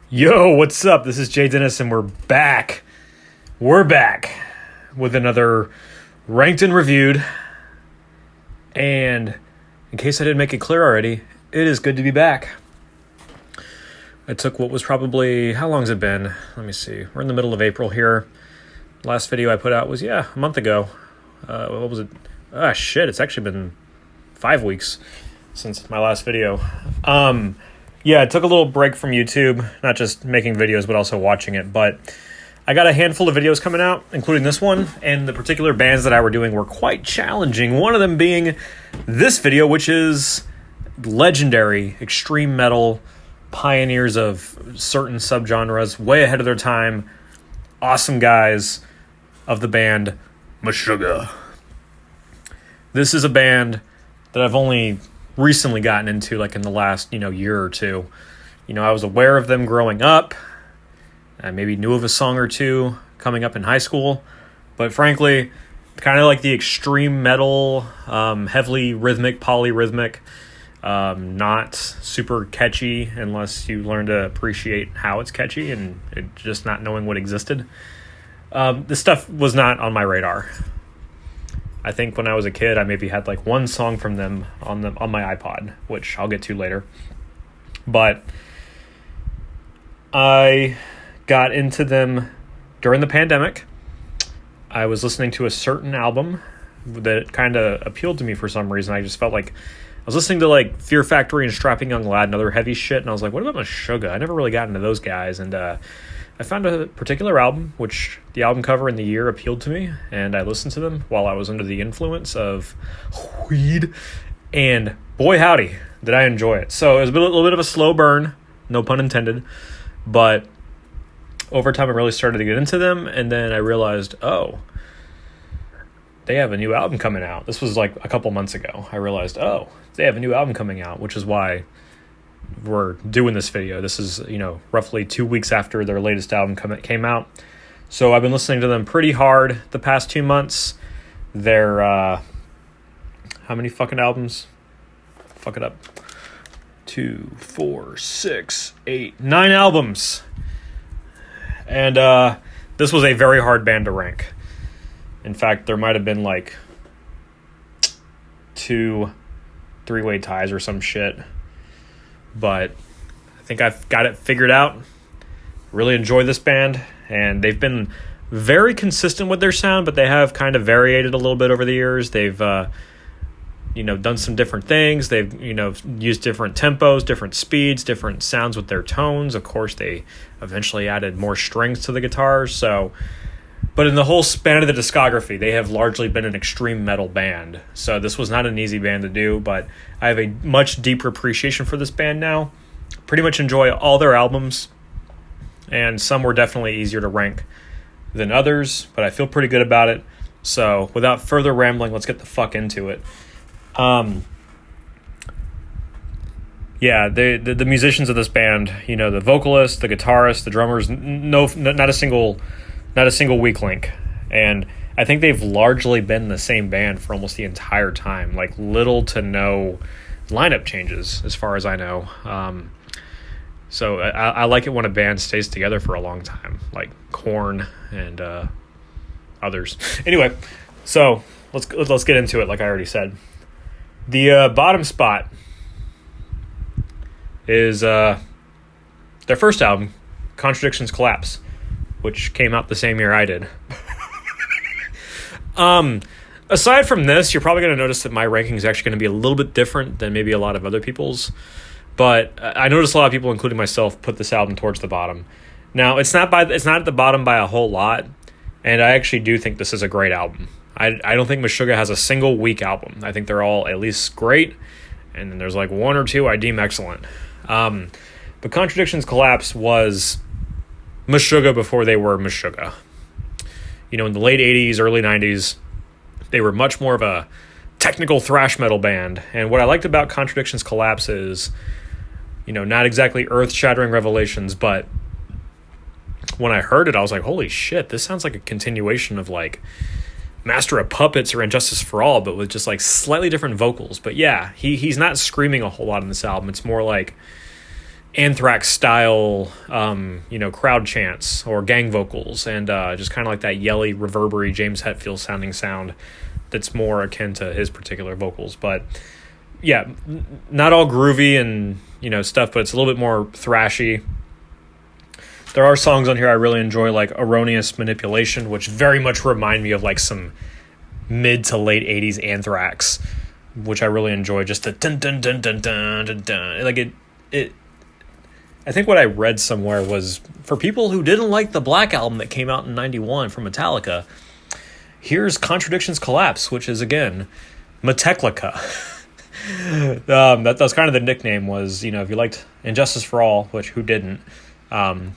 Yo, what's up? This is Jay Dennis, and we're back. We're back with another Ranked and Reviewed. And in case I didn't make it clear already, it is good to be back. I took what was probably, how long has it been? Let me see. We're in the middle of April here. Last video I put out was, a month ago. What was it? It's actually been 5 weeks since my last video. I took a little break from YouTube, not just making videos, but also watching it. But I got a handful of videos coming out, including this one, and the particular bands that I were doing were quite challenging. One of them being this video, which is legendary extreme metal pioneers of certain subgenres, way ahead of their time. Awesome guys of the band Meshuggah. This is a band that I've only recently gotten into, like in the last, year or two. I was aware of them growing up. I maybe knew of a song or two coming up in high school. But frankly, kind of like the extreme metal, heavily rhythmic, polyrhythmic, not super catchy unless you learn to appreciate how it's catchy and just not knowing what existed. This stuff was not on my radar. I think when I was a kid, I maybe had like one song from them on my iPod, which I'll get to later. But I got into them during the pandemic. I was listening to a certain album that kind of appealed to me for some reason. I just felt like I was listening to like Fear Factory and Strapping Young Lad and other heavy shit, and I was like, what about Meshuggah? I never really got into those guys, and I found a particular album, which the album cover and the year appealed to me, and I listened to them while I was under the influence of weed, and boy howdy, did I enjoy it. So it was a little bit of a slow burn, no pun intended, but over time I really started to get into them, and then I realized, they have a new album coming out. This was like a couple months ago. I realized, they have a new album coming out, which is why we're doing this video. This is, roughly 2 weeks after their latest album came out. So I've been listening to them pretty hard the past 2 months. They're, how many fucking albums? Fuck it up. 2, 4, 6, 8, 9 albums. And this was a very hard band to rank. In fact, there might have been like 2 3-way ties or some shit. But I think I've got it figured out. Really enjoy this band, and they've been very consistent with their sound, but they have kind of variated a little bit over the years. They've done some different things. They've used different tempos, different speeds, different sounds with their tones. Of course, they eventually added more strings to the guitars. But in the whole span of the discography, they have largely been an extreme metal band. So this was not an easy band to do, but I have a much deeper appreciation for this band now. Pretty much enjoy all their albums, and some were definitely easier to rank than others, but I feel pretty good about it. So without further rambling, let's get the fuck into it. The musicians of this band, the vocalist, the guitarist, the drummers, not a single weak link. And I think they've largely been the same band for almost the entire time. Like little to no lineup changes as far as I know. So I like it when a band stays together for a long time, like Korn and others. Anyway, so let's get into it like I already said. The bottom spot is their first album, Contradictions Collapse, which came out the same year I did. Aside from this, you're probably going to notice that my ranking is actually going to be a little bit different than maybe a lot of other people's. But I noticed a lot of people, including myself, put this album towards the bottom. Now, it's not at the bottom by a whole lot, and I actually do think this is a great album. I don't think Meshuggah has a single weak album. I think they're all at least great, and then there's like 1 or 2 I deem excellent. But Contradictions Collapse was Meshuggah before they were Meshuggah. In the late 80s, early 90s, they were much more of a technical thrash metal band. And what I liked about Contradictions Collapse is, not exactly earth-shattering revelations, but when I heard it, I was like, holy shit, this sounds like a continuation of like Master of Puppets or Injustice for All, but with just like slightly different vocals. But yeah, he's not screaming a whole lot in this album. It's more like Anthrax style, crowd chants or gang vocals, and just kind of like that yelly, reverbery James Hetfield sounding sound that's more akin to his particular vocals. But yeah, not all groovy and stuff, but it's a little bit more thrashy. There are songs on here I really enjoy, like Erroneous Manipulation, which very much remind me of like some mid to late 80s Anthrax, which I really enjoy. Just the dun dun dun dun dun dun dun. Like it I think what I read somewhere was, for people who didn't like the Black Album that came out in 91 from Metallica, here's Contradictions Collapse, which is, again, Metechlica. That's kind of the nickname was, if you liked Injustice for All, which who didn't,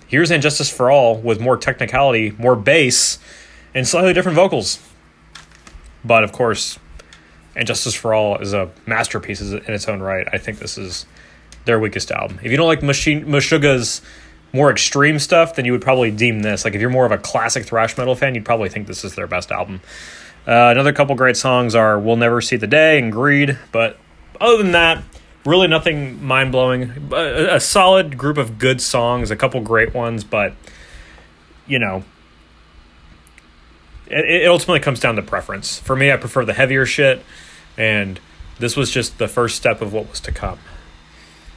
here's Injustice for All with more technicality, more bass, and slightly different vocals. But, of course, Injustice for All is a masterpiece in its own right. I think this is their weakest album. If you don't like Meshuggah's more extreme stuff, then you would probably deem this. Like, if you're more of a classic thrash metal fan, you'd probably think this is their best album. Another couple great songs are We'll Never See the Day and Greed, but other than that, really nothing mind-blowing. A solid group of good songs, a couple great ones, but, it ultimately comes down to preference. For me, I prefer the heavier shit, and this was just the first step of what was to come.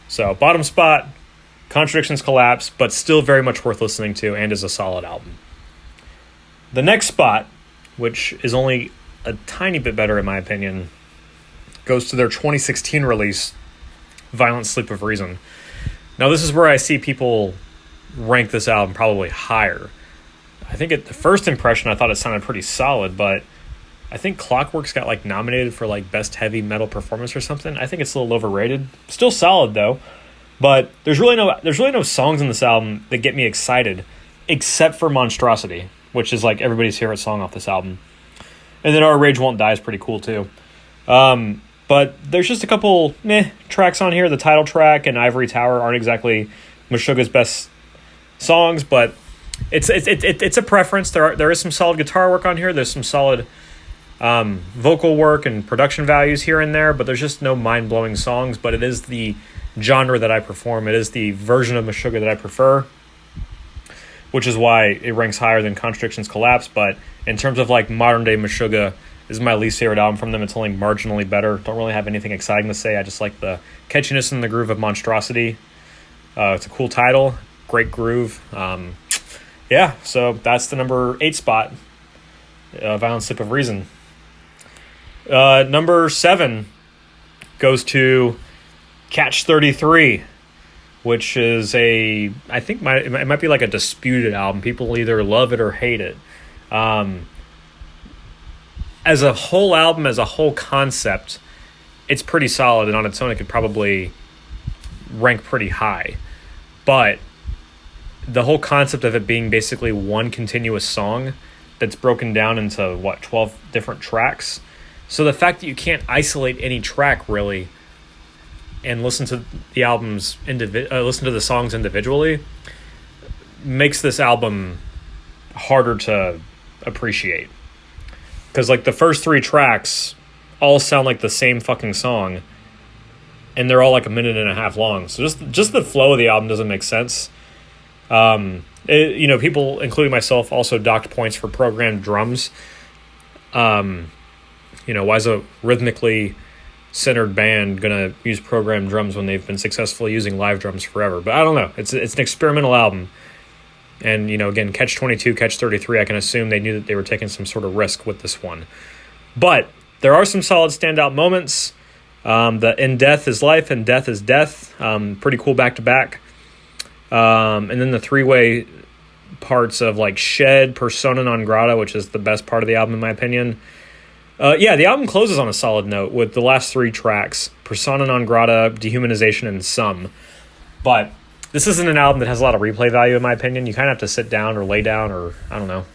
So, bottom spot, Contradictions Collapse, but still very much worth listening to and is a solid album. The next spot, which is only a tiny bit better in my opinion, goes to their 2016 release, Violent Sleep of Reason. Now, this is where I see people rank this album probably higher. I think at the first impression, I thought it sounded pretty solid, but I think Clockwork's got like nominated for like best heavy metal performance or something. I think it's a little overrated. Still solid though, but there's really no songs in this album that get me excited, except for Monstrosity, which is like everybody's favorite song off this album. And then Our Rage Won't Die is pretty cool too. But there's just a couple tracks on here. The title track and Ivory Tower aren't exactly Meshuggah's best songs, but it's a preference. There is some solid guitar work on here. There's some solid vocal work and production values here and there, but there's just no mind-blowing songs. But it is the genre that I perform. It is the version of Meshuggah that I prefer, which is why it ranks higher than Contradictions Collapse. But in terms of like modern day Meshuggah, this is my least favorite album from them. It's only marginally better. Don't really have anything exciting to say. I just like the catchiness and the groove of Monstrosity. It's a cool title, great groove. So that's the number 8 spot, Violent Sleep of Reason. Number 7 goes to Catch 33, which is it might be like a disputed album. People either love it or hate it. As a whole album, as a whole concept, it's pretty solid, and on its own it could probably rank pretty high. But the whole concept of it being basically one continuous song that's broken down into 12 different tracks. So the fact that you can't isolate any track really and listen to the listen to the songs individually makes this album harder to appreciate. Because like the first 3 tracks all sound like the same fucking song, and they're all like a minute and a half long. So just the flow of the album doesn't make sense. People, including myself, also docked points for programmed drums. Why is a rhythmically centered band gonna use programmed drums when they've been successfully using live drums forever? But I don't know. It's an experimental album. And, again, Catch 22, Catch 33, I can assume they knew that they were taking some sort of risk with this one. But there are some solid standout moments. The In Death is Life and Death is Death. Pretty cool back-to-back. And then the 3-way parts of like Shed, Persona Non Grata, which is the best part of the album in my opinion. The album closes on a solid note with the last 3 tracks, Persona Non Grata, Dehumanization, and Some. But this isn't an album that has a lot of replay value in my opinion. You kind of have to sit down or lay down or,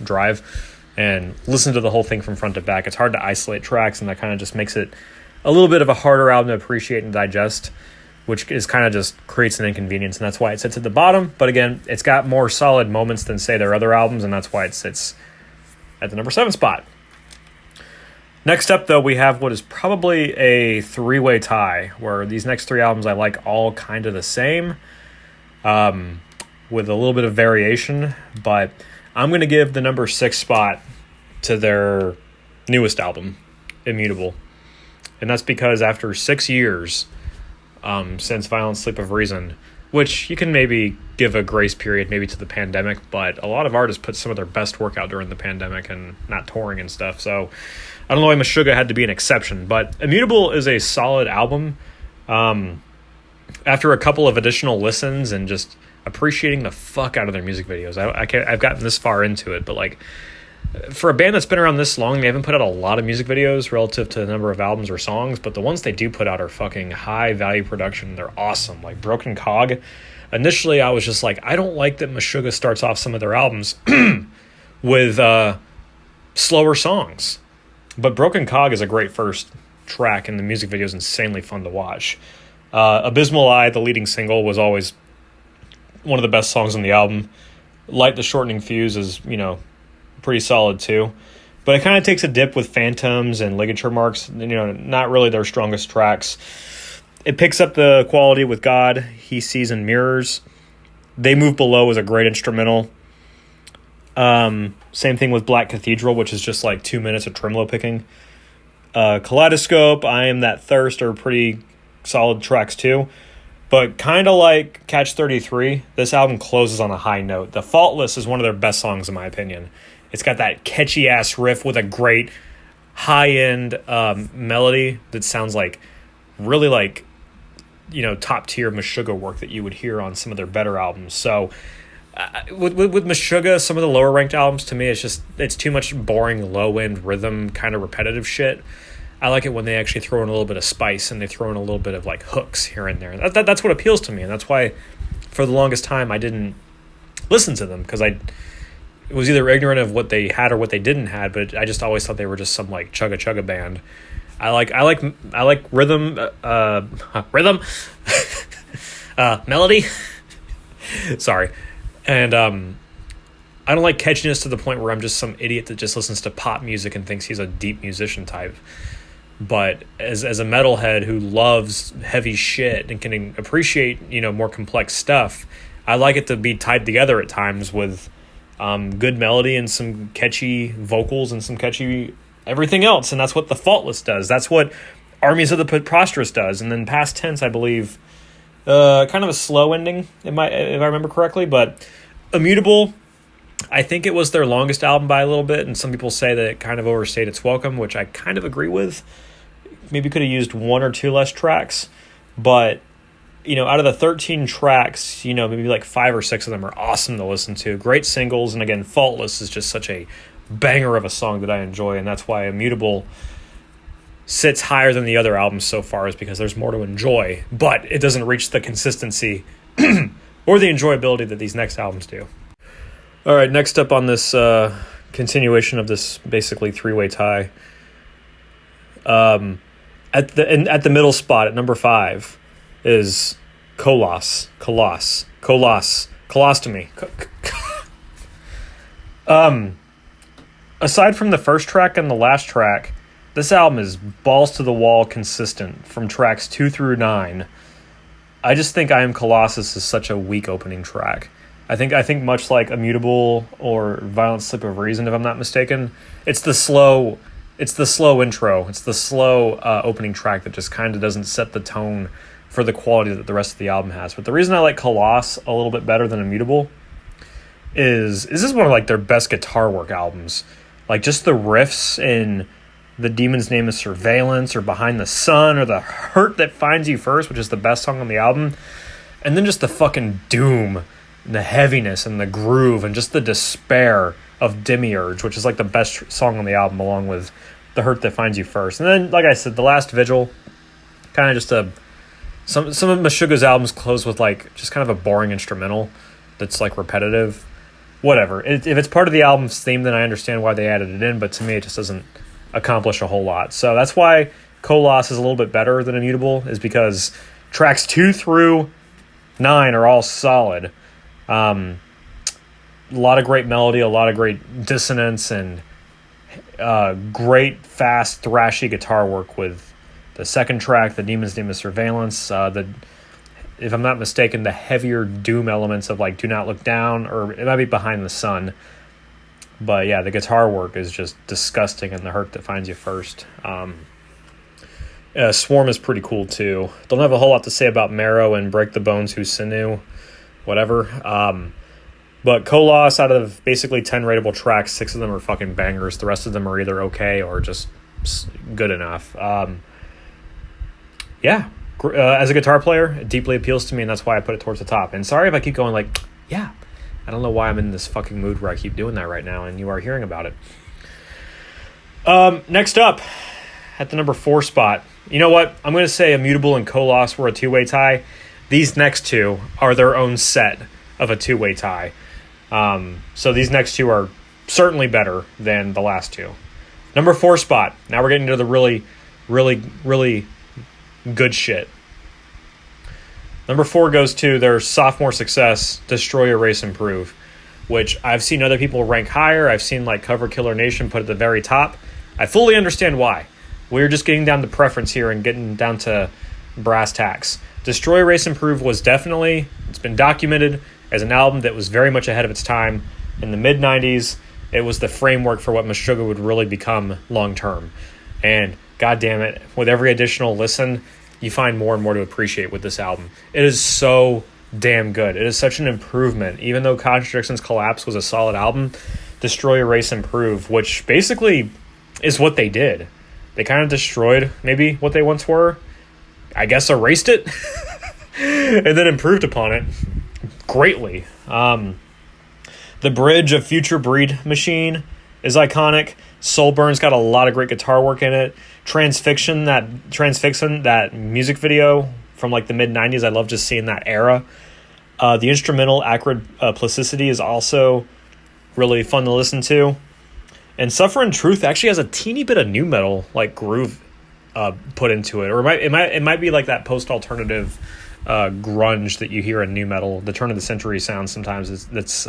drive and listen to the whole thing from front to back. It's hard to isolate tracks, and that kind of just makes it a little bit of a harder album to appreciate and digest, which is kind of just creates an inconvenience, and that's why it sits at the bottom. But again, it's got more solid moments than, say, their other albums, and that's why it sits at the number 7 spot. Next up, though, we have what is probably a 3-way tie, where these next 3 albums I like all kind of the same. with a little bit of variation, but I'm going to give the number 6 spot to their newest album, Immutable. And that's because after 6 years since Violent Sleep of Reason, which you can maybe give a grace period maybe to the pandemic, but a lot of artists put some of their best work out during the pandemic and not touring and stuff. So I don't know why Meshuggah had to be an exception, but Immutable is a solid album. After a couple of additional listens and just appreciating the fuck out of their music videos, I've gotten this far into it, but like for a band that's been around this long, they haven't put out a lot of music videos relative to the number of albums or songs, but the ones they do put out are fucking high value production. They're awesome. Like Broken Cog, initially I was just like, I don't like that Meshuggah starts off some of their albums with slower songs, but Broken Cog is a great first track, and the music video is insanely fun to watch. Abysmal Eye, the leading single, was always one of the best songs on the album. Light the Shortening Fuse is, pretty solid too. But it kind of takes a dip with Phantoms and Ligature Marks, not really their strongest tracks. It picks up the quality with God, He Sees and Mirrors. They Move Below is a great instrumental. Same thing with Black Cathedral, which is just like 2 minutes of tremolo picking. Kaleidoscope, I Am That Thirst are pretty solid tracks too. But kind of like Catch 33, this album closes on a high note. The Faultless is one of their best songs in my opinion. It's got that catchy ass riff with a great high end melody that sounds like really like top tier Meshuggah work that you would hear on some of their better albums. So with Meshuggah, some of the lower ranked albums, to me it's too much boring low end rhythm kind of repetitive shit. I like it when they actually throw in a little bit of spice and they throw in a little bit of like hooks here and there. That's what appeals to me, and that's why for the longest time I didn't listen to them, because I was either ignorant of what they had or what they didn't have. But I just always thought they were just some like chugga chugga band. I like rhythm, melody. Sorry, and I don't like catchiness to the point where I'm just some idiot that just listens to pop music and thinks he's a deep musician type. But as a metalhead who loves heavy shit and can appreciate more complex stuff, I like it to be tied together at times with good melody and some catchy vocals and some catchy everything else. And that's what The Faultless does. That's what Armies of the Preposterous does. And then Past Tense, I believe, kind of a slow ending, if I remember correctly. But Immutable, I think it was their longest album by a little bit, and some people say that it kind of overstayed its welcome, which I kind of agree with. Maybe could have used 1 or 2 less tracks, but out of the 13 tracks, maybe like 5 or 6 of them are awesome to listen to. Great singles, and again, Faultless is just such a banger of a song that I enjoy, and that's why Immutable sits higher than the other albums so far, is because there's more to enjoy, but it doesn't reach the consistency or the enjoyability that these next albums do. All right, next up on this continuation of this basically 3-way tie, at the middle spot at number 5 is Colossal. Colostomy. Aside from the first track and the last track, this album is balls to the wall consistent from tracks 2 through 9. I just think I Am Colossus is such a weak opening track. I think much like Immutable or Violent Sleep of Reason, if I'm not mistaken, it's the slow intro. It's the slow opening track that just kind of doesn't set the tone for the quality that the rest of the album has. But the reason I like Colossal a little bit better than Immutable is this is one of like their best guitar work albums. Like just the riffs in The Demon's Name is Surveillance or Behind the Sun or The Hurt That Finds You First, which is the best song on the album. And then just the fucking doom and the heaviness and the groove and just the despair of Demiurge, which is like the best song on the album, along with The Hurt That Finds You First. And then, like I said, The Last Vigil, kind of just some of Meshuggah's albums close with like just kind of a boring instrumental that's like repetitive. Whatever. If it's part of the album's theme, then I understand why they added it in, but to me it just doesn't accomplish a whole lot. So that's why Colossal is a little bit better than Immutable, is because tracks 2 through 9 are all solid. A lot of great melody, a lot of great dissonance, and great, fast, thrashy guitar work with the second track, The Demon's Name is Surveillance. The if I'm not mistaken, the heavier doom elements of like Do Not Look Down, or it might be Behind the Sun. But yeah, the guitar work is just disgusting, and The Hurt That Finds You First. Swarm is pretty cool too. Don't have a whole lot to say about Marrow and Break the Bones Who Sinew, whatever. But Colossal, out of basically 10 rateable tracks, 6 of them are fucking bangers. The rest of them are either okay or just good enough. As a guitar player, it deeply appeals to me, and that's why I put it towards the top. And sorry if I keep going like, yeah. I don't know why I'm in this fucking mood where I keep doing that right now, and you are hearing about it. Next up, at the number 4 spot, you know what? I'm going to say Immutable and Colossal were a two-way tie. These next two are their own set of a two-way tie. So these next two are certainly better than the last two. Number 4 spot. Now we're getting to the really, really, really good shit. Number 4 goes to their sophomore success, Destroy, Erase, Improve, which I've seen other people rank higher. I've seen like Cover Killer Nation put at the very top. I fully understand why. We're just getting down to preference here and getting down to brass tacks. Destroy, Erase, Improve was definitely, it's been documented as an album that was very much ahead of its time. In the mid-90s, it was the framework for what Meshuggah would really become long-term. And god damn it, with every additional listen, you find more and more to appreciate with this album. It is so damn good. It is such an improvement. Even though Contradictions Collapse was a solid album, Destroy, Erase, Improve, which basically is what they did. They kind of destroyed maybe what they once were. I guess erased it and then improved upon it greatly. The bridge of Future Breed Machine is iconic. Soulburn's got a lot of great guitar work in it. Transfixion, that music video from like the mid-90s, I love just seeing that era. The instrumental Acrid Plasticity is also really fun to listen to. And Suffer and Truth actually has a teeny bit of nu metal like groove put into it. Or it might be like that post-alternative grunge that you hear in nu metal, the turn of the century sound sometimes that's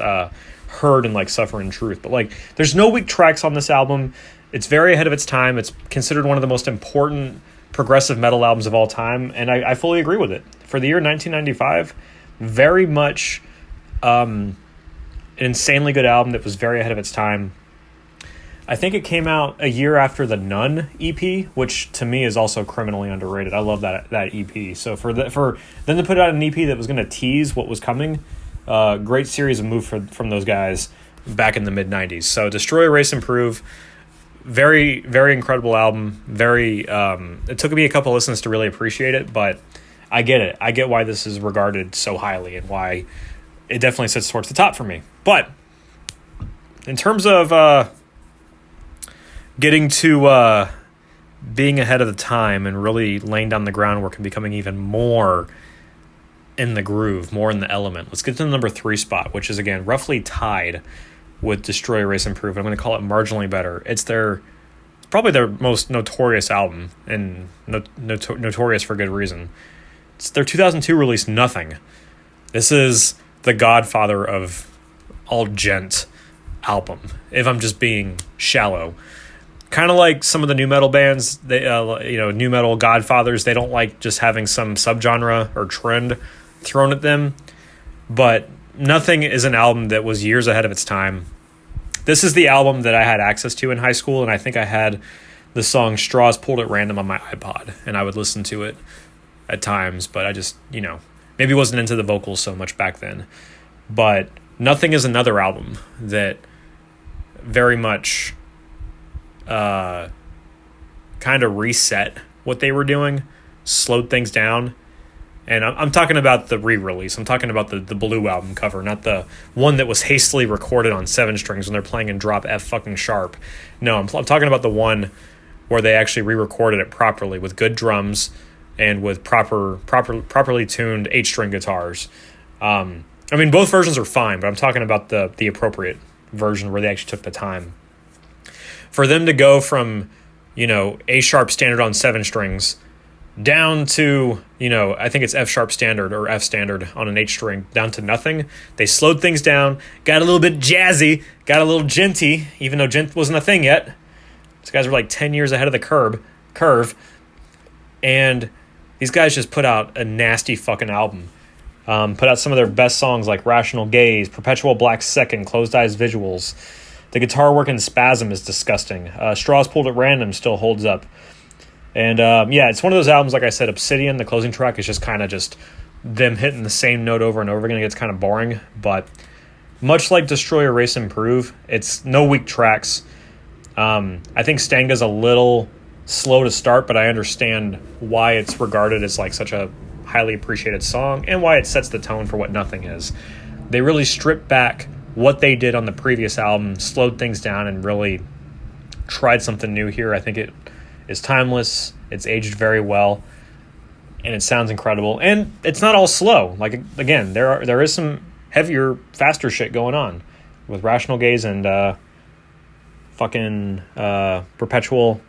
heard in like Suffer and Truth. But like there's no weak tracks on this album. It's very ahead of its time. It's considered one of the most important progressive metal albums of all time, and I fully agree with it. For the year 1995, very much an insanely good album that was very ahead of its time. I think it came out a year after the Nun EP, which to me is also criminally underrated. I love that EP. So for them to put out an EP that was going to tease what was coming, great series of move from those guys back in the mid-90s. So Destroy, Erase, Improve, very, very incredible album. It took me a couple listens to really appreciate it, but I get it. I get why this is regarded so highly and why it definitely sits towards the top for me. But in terms of getting to being ahead of the time and really laying down the groundwork and becoming even more in the groove, more in the element, let's get to the number 3 spot, which is again roughly tied with Destroy, Erase, Improve. I'm going to call it marginally better. It's probably their most notorious album, and notorious for good reason. It's their 2002 release, Nothing. This is the godfather of all gent album, if I'm just being shallow. Kind of like some of the nu metal bands, they nu metal godfathers, they don't like just having some subgenre or trend thrown at them. But Nothing is an album that was years ahead of its time. This is the album that I had access to in high school, and I think I had the song Straws Pulled at Random on my iPod, and I would listen to it at times, but I just, maybe wasn't into the vocals so much back then. But Nothing is another album that very much kind of reset what they were doing, slowed things down. And I'm talking about the re-release. I'm talking about the Blue album cover, not the one that was hastily recorded on 7 strings when they're playing in drop F fucking sharp. No, I'm talking about the one where they actually re-recorded it properly with good drums and with properly tuned 8-string guitars. Both versions are fine, but I'm talking about the appropriate version where they actually took the time. For them to go from, A sharp standard on 7 strings down to, I think it's F sharp standard or F standard on an 8-string, down to Nothing. They slowed things down, got a little bit jazzy, got a little genty, even though gent wasn't a thing yet. These guys were like 10 years ahead of the curve. And these guys just put out a nasty fucking album. Put out some of their best songs like Rational Gaze, Perpetual Black Second, Closed Eyes Visuals. The guitar work in Spasm is disgusting. Straws Pulled at Random still holds up. And it's one of those albums, like I said, Obsidian, the closing track, is just kind of just them hitting the same note over and over again. It gets kind of boring, but much like Destroy, Erase, Improve, it's no weak tracks. I think Stanga's a little slow to start, but I understand why it's regarded as like such a highly appreciated song and why it sets the tone for what Nothing is. They really stripped back what they did on the previous album, slowed things down, and really tried something new here. I think it is timeless, it's aged very well, and it sounds incredible. And it's not all slow. Like, again, there is some heavier, faster shit going on with Rational Gaze and Perpetual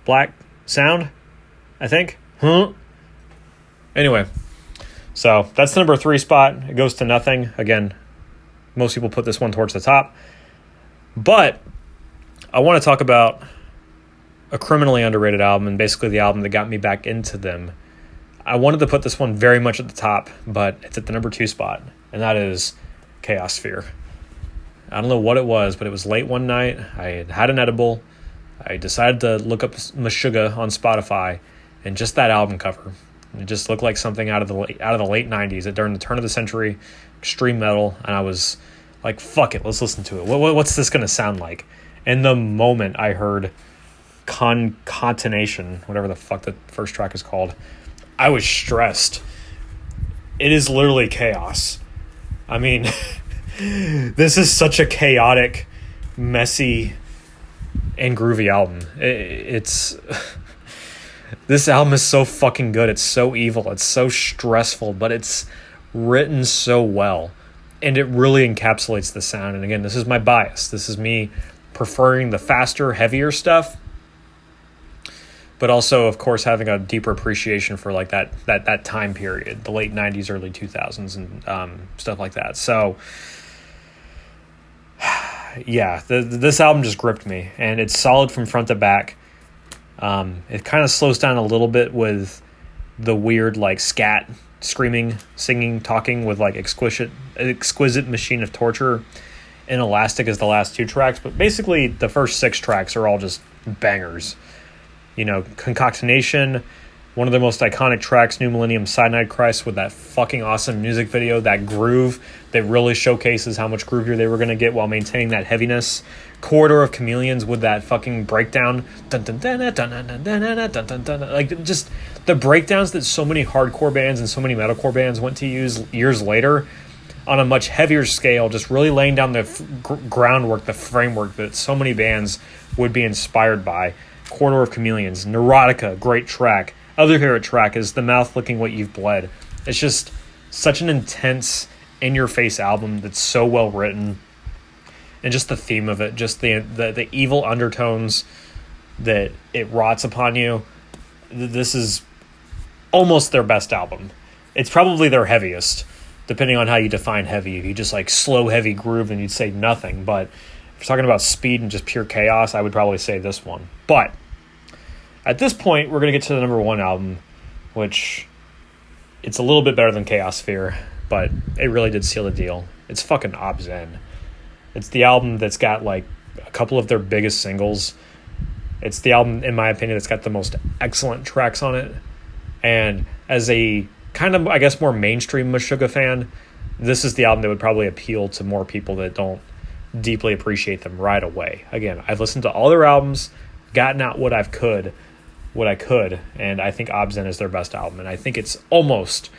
Black Sound, I think. Anyway, so that's the number 3 spot. It goes to Nothing. Again, most people put this one towards the top. But I want to talk about a criminally underrated album, and basically the album that got me back into them. I wanted to put this one very much at the top, but it's at the number 2 spot, and that is Chaos Sphere. I don't know what it was, but it was late one night. I had an edible. I decided to look up Meshuggah on Spotify, and just that album cover. It just looked like something out of the late 90s, during the turn of the century, extreme metal, and I was like, fuck it, let's listen to it. What's this going to sound like? And the moment I heard Concatenation, whatever the fuck the first track is called, I was stressed. It is literally chaos. I mean, this is such a chaotic, messy, and groovy album. This album is so fucking good. It's so evil. It's so stressful, but it's written so well. And it really encapsulates the sound. And again, this is my bias. This is me preferring the faster, heavier stuff, but also, of course, having a deeper appreciation for like that time period, the late 90s, early 2000s, and stuff like that. So, yeah, this album just gripped me, and it's solid from front to back. It kind of slows down a little bit with the weird like scat, screaming, singing, talking with like exquisite machine of torture, and Elastic is the last 2 tracks, but basically the first 6 tracks are all just bangers. You know, Concatenation, one of the most iconic tracks, New Millennium Cyanide Christ, with that fucking awesome music video, that groove that really showcases how much groovier they were going to get while maintaining that heaviness. Corridor of Chameleons with that fucking breakdown. Like, just the breakdowns that so many hardcore bands and so many metalcore bands went to use years later on a much heavier scale, just really laying down the groundwork, the framework that so many bands would be inspired by. Corridor of Chameleons, Neurotica, great track. Other favorite track is The Mouth Licking What You've Bled. It's just such an intense, in-your-face album that's so well written. And just the theme of it, just the evil undertones that it rots upon you. This is almost their best album. It's probably their heaviest, depending on how you define heavy. If you just like slow, heavy groove, then you'd say Nothing. But if you're talking about speed and just pure chaos, I would probably say this one. But at this point, we're going to get to the number 1 album, which it's a little bit better than Chaos Sphere, but it really did seal the deal. It's fucking Obzen. It's the album that's got like a couple of their biggest singles. It's the album, in my opinion, that's got the most excellent tracks on it. And as a kind of, I guess, more mainstream Meshuggah fan, this is the album that would probably appeal to more people that don't deeply appreciate them right away. Again, I've listened to all their albums, gotten out what I could, and I think Obzen is their best album, and I think it's almost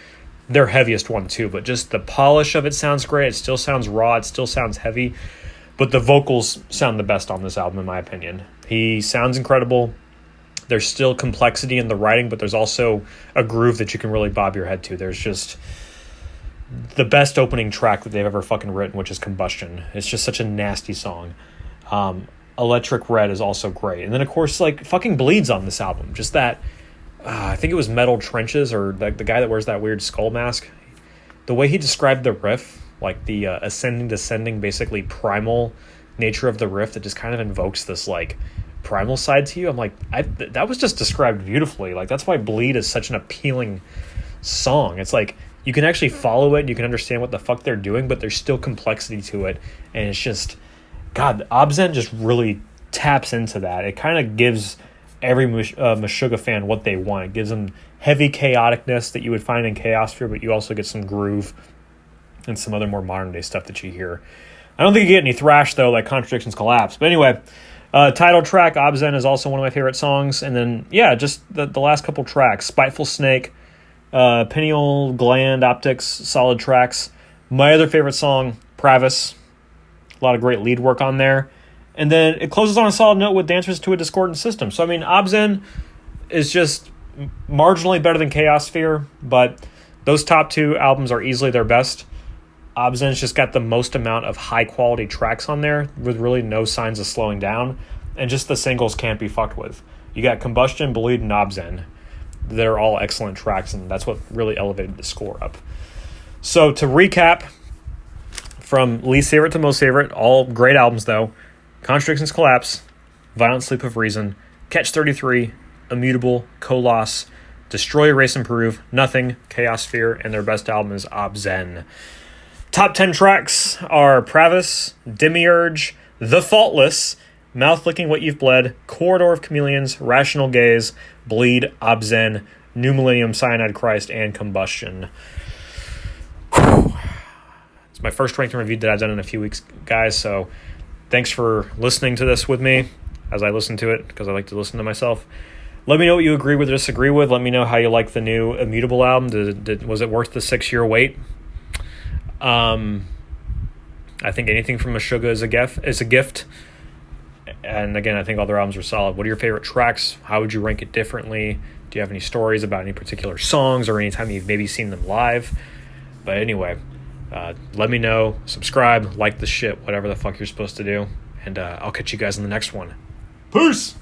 their heaviest one too, but just the polish of it sounds great. It still sounds raw, it still sounds heavy, but the vocals sound the best on this album, in my opinion. He sounds incredible. There's still complexity in the writing, but there's also a groove that you can really bob your head to. There's just the best opening track that they've ever fucking written, which is Combustion. It's just such a nasty song. Electric Red is also great. And then, of course, like, fucking Bleeds on this album. Just that, I think it was Metal Trenches, or the guy that wears that weird skull mask. The way he described the riff, like the ascending, descending, basically primal nature of the riff that just kind of invokes this, like, primal side to you. I'm like, that was just described beautifully. Like, that's why Bleed is such an appealing song. It's like you can actually follow it, you can understand what the fuck they're doing, but there's still complexity to it, and it's just, God, Obzen just really taps into that. It kind of gives every Meshuggah fan what they want. It gives them heavy chaoticness that you would find in Chaosphere, but you also get some groove and some other more modern day stuff that you hear. I don't think you get any thrash though, like Contradictions Collapse. But anyway, title track Obzen is also one of my favorite songs, and then just the last couple tracks, Spiteful Snake, Pineal Gland Optics, solid tracks. My other favorite song, Pravis, a lot of great lead work on there. And then it closes on a solid note with Dancers to a Discordant System. So, I mean, Obzen is just marginally better than Chaosphere, but those top two albums are easily their best. Obzen's just got the most amount of high-quality tracks on there with really no signs of slowing down, and just the singles can't be fucked with. You got Combustion, Bleed, and Obzen. They're all excellent tracks, and that's what really elevated the score up. So, to recap, from least favorite to most favorite, all great albums, though. Contradictions Collapse, Violent Sleep of Reason, Catch 33, Immutable, Colossal, Destroy, Erase, Improve, Nothing, Chaosphere, and their best album is Obzen. Top 10 tracks are Pravis, Demiurge, The Faultless, Mouth Licking What You've Bled, Corridor of Chameleons, Rational Gaze, Bleed, Obzen, New Millennium, Cyanide Christ, and Combustion. It's my first ranking review that I've done in a few weeks, guys, so thanks for listening to this with me as I listen to it, because I like to listen to myself. Let me know what you agree with or disagree with. Let me know how you like the new Immutable album. Was it worth the 6-year wait? I think anything from Meshuggah is a gift. And again, I think all their albums are solid. What are your favorite tracks? How would you rank it differently? Do you have any stories about any particular songs or any time you've maybe seen them live? But anyway, let me know. Subscribe, like the shit, whatever the fuck you're supposed to do. And I'll catch you guys in the next one. Peace!